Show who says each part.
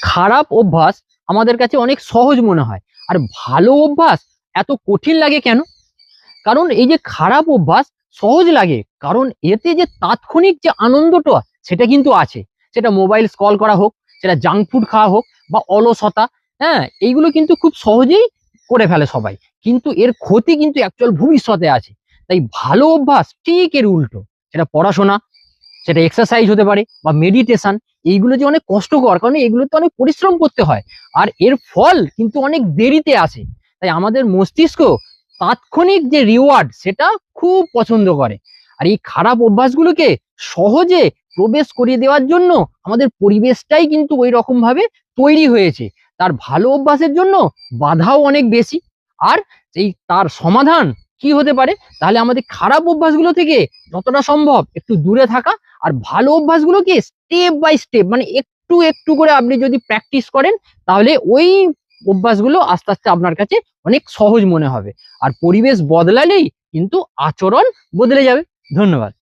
Speaker 1: খারাপ অভ্যাস আমাদের কাছে অনেক সহজ মনে হয়, আর ভালো অভ্যাস এত কঠিন লাগে কেন? কারণ এই যে খারাপ অভ্যাস সহজ লাগে, কারণ এতে যে তাৎক্ষণিক যে আনন্দটা সেটা কিন্তু আছে। সেটা মোবাইল স্ক্রল করা হোক, সেটা জাঙ্ক ফুড খাওয়া হোক, বা অলসতা, হ্যাঁ, এইগুলো কিন্তু খুব সহজেই করে ফেলে সবাই। কিন্তু এর ক্ষতি কিন্তু অ্যাকচুয়াল ভবিষ্যতে আছে। তাই ভালো অভ্যাস ঠিক এর উল্টো। সেটা পড়াশোনা, সেটা এক্সারসাইজ হতে পারে, বা মেডিটেশন। এইগুলো যে অনেক কষ্টকর, কারণ এগুলোতে অনেক পরিশ্রম করতে হয়, আর এর ফল কিন্তু অনেক দেরিতে আসে। তাই আমাদের মস্তিষ্ক তাৎক্ষণিক যে রিওয়ার্ড সেটা খুব পছন্দ করে। আর এই খারাপ অভ্যাসগুলোকে সহজে প্রবেশ করিয়ে দেওয়ার জন্য আমাদের পরিবেশটাই কিন্তু ওই রকম ভাবে তৈরি হয়েছে। তার ভালো অভ্যাসের জন্য বাধাও অনেক বেশি। আর এই তার সমাধান কি হতে পারে? তাহলে আমাদের খারাপ অভ্যাসগুলো থেকে যতটা সম্ভব একটু দূরে থাকা, আর ভালো অভ্যাসগুলোকে স্টেপ বাই স্টেপ, মানে একটু একটু করে আপনি যদি প্র্যাকটিস করেন, তাহলে ওই অভ্যাসগুলো আস্তে আস্তে আপনার কাছে অনেক সহজ মনে হবে। আর পরিবেশ বদলালেই কিন্তু আচরণ বদলে যাবে। ধন্যবাদ।